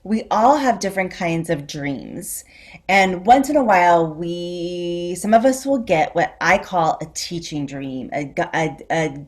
We all have different kinds of dreams. And once in a while, some of us will get what I call a teaching dream, a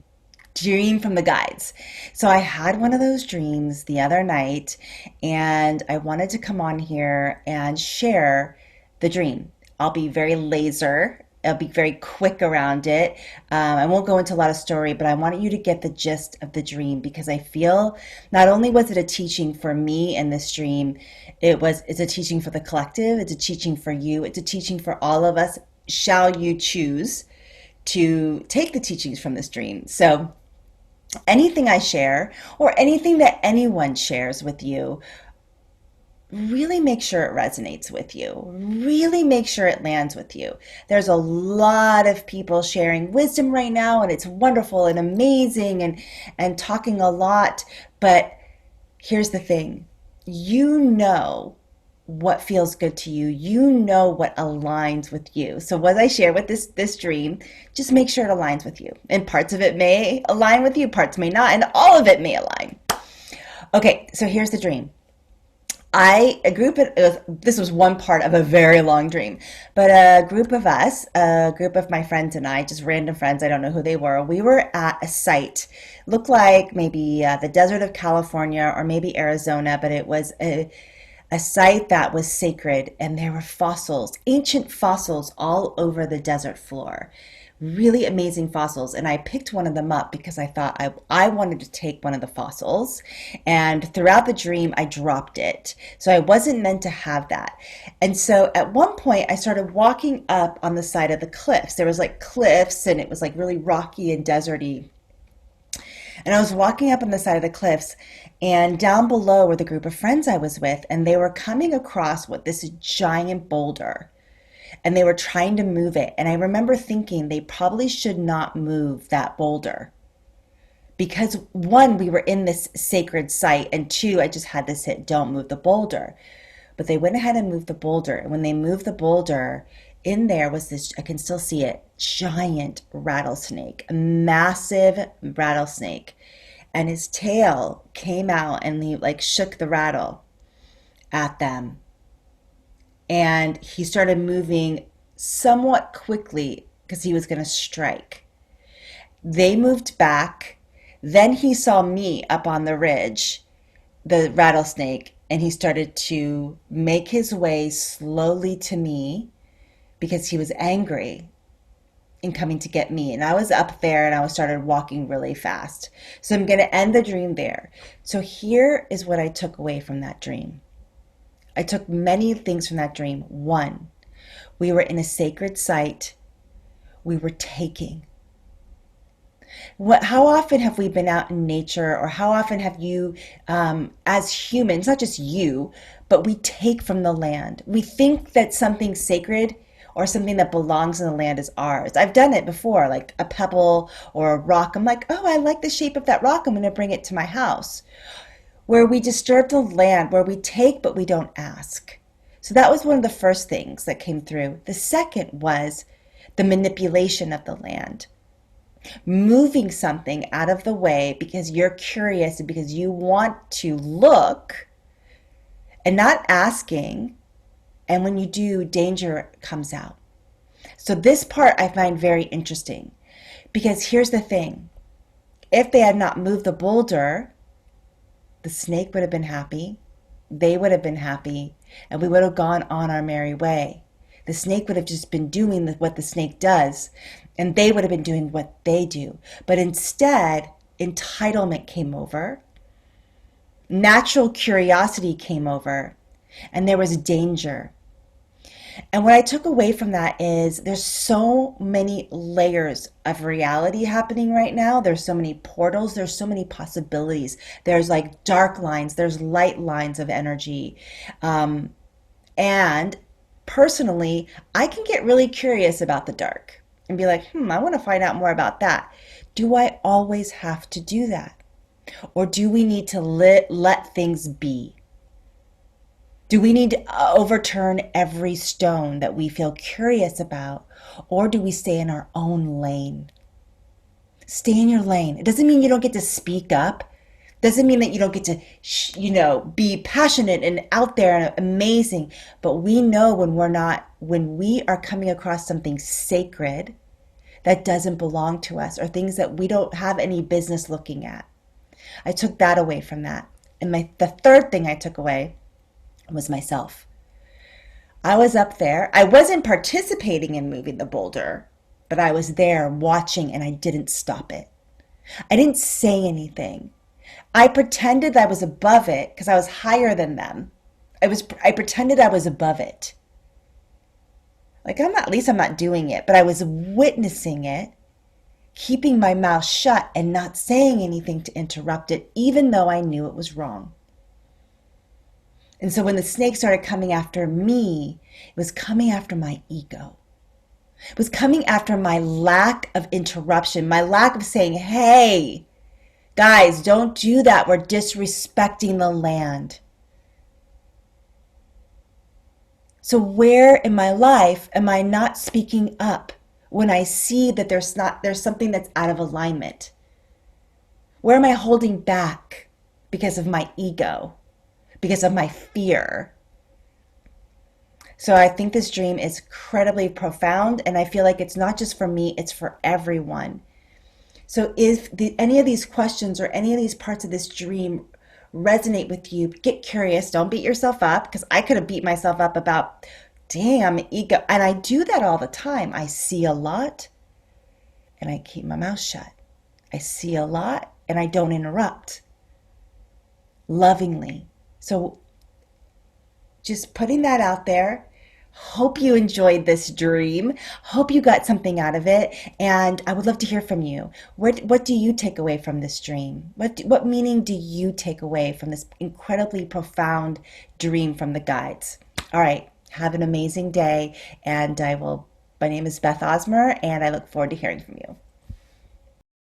dream from the guides. So I had one of those dreams the other night, and I wanted to come on here and share the dream. I'll be very laser. I'll be very quick around it. I won't go into a lot of story, but I wanted you to get the gist of the dream because I feel not only was it a teaching for me in this dream, it's a teaching for the collective, it's a teaching for you, it's a teaching for all of us. Shall you choose to take the teachings from this dream? So anything I share or anything that anyone shares with you, really make sure it resonates with you. Really make sure it lands with you. There's a lot of people sharing wisdom right now, and it's wonderful and amazing and talking a lot. But here's the thing. You know what feels good to you. You know what aligns with you. So what I share with this dream, just make sure it aligns with you. And parts of it may align with you, parts may not, and all of it may align. Okay, so here's the dream. This was one part of a very long dream, but a group of us, a group of my friends and I, just random friends, I don't know who they were, we were at a site, looked like maybe the desert of California or maybe Arizona, but it was a site that was sacred, and there were fossils, ancient fossils all over the desert floor. Really amazing fossils. And I picked one of them up because I thought I wanted to take one of the fossils. And throughout the dream, I dropped it. So I wasn't meant to have that. And so at one point, I started walking up on the side of the cliffs. There was like cliffs, and it was like really rocky and deserty. And I was walking up on the side of the cliffs, and down below were the group of friends I was with, and they were coming across what this giant boulder, and they were trying to move it. And I remember thinking they probably should not move that boulder because one, we were in this sacred site, and two, I just had this hit, don't move the boulder. But they went ahead and moved the boulder. And when they moved the boulder, in there was this, I can still see it, giant rattlesnake, a massive rattlesnake. And his tail came out and he like shook the rattle at them. And he started moving somewhat quickly because he was going to strike. They moved back. Then he saw me up on the ridge, the rattlesnake, and he started to make his way slowly to me because he was angry and coming to get me. And I was up there and I started walking really fast. So I'm going to end the dream there. So here is what I took away from that dream. I took many things from that dream. One, we were in a sacred site. We were taking. How often have we been out in nature, or how often have you, as humans, not just you, but we take from the land? We think that something sacred or something that belongs in the land is ours. I've done it before, like a pebble or a rock. I'm like, oh, I like the shape of that rock. I'm going to bring it to my house. Where we disturb the land, where we take but we don't ask. So that was one of the first things that came through. The second was the manipulation of the land. Moving something out of the way because you're curious and because you want to look and not asking. And when you do, danger comes out. So this part I find very interesting because here's the thing. If they had not moved the boulder, the snake would have been happy, they would have been happy, and we would have gone on our merry way. The snake would have just been doing what the snake does, and they would have been doing what they do. But instead, entitlement came over, natural curiosity came over, and there was danger. And what I took away from that is there's so many layers of reality happening right now. There's so many portals. There's so many possibilities. There's like dark lines. There's light lines of energy. And personally, I can get really curious about the dark and be like, I want to find out more about that. Do I always have to do that? Or do we need to let things be? Do we need to overturn every stone that we feel curious about? Or do we stay in our own lane? Stay in your lane. It doesn't mean you don't get to speak up. Doesn't mean that you don't get to, be passionate and out there and amazing. But we know when we are coming across something sacred that doesn't belong to us or things that we don't have any business looking at. I took that away from that. And the third thing I took away was myself. I was up there. I wasn't participating in moving the boulder, but I was there watching and I didn't stop it. I didn't say anything. I pretended I was above it because I was higher than them. I pretended I was above it. Like at least I'm not doing it, but I was witnessing it, keeping my mouth shut and not saying anything to interrupt it, even though I knew it was wrong. And so when the snake started coming after me, it was coming after my ego. It was coming after my lack of interruption, my lack of saying, hey, guys, don't do that. We're disrespecting the land. So where in my life am I not speaking up when I see that there's something that's out of alignment? Where am I holding back because of my ego, because of my fear? So I think this dream is incredibly profound, and I feel like it's not just for me, it's for everyone. So if any of these questions or any of these parts of this dream resonate with you, get curious. Don't beat yourself up, because I could have beat myself up about, damn, ego. And I do that all the time. I see a lot and I keep my mouth shut. I see a lot and I don't interrupt lovingly. So just putting that out there. Hope you enjoyed this dream. Hope you got something out of it. And I would love to hear from you. What do you take away from this dream? What meaning do you take away from this incredibly profound dream from the guides? All right. Have an amazing day. And my name is Beth Osmer, and I look forward to hearing from you.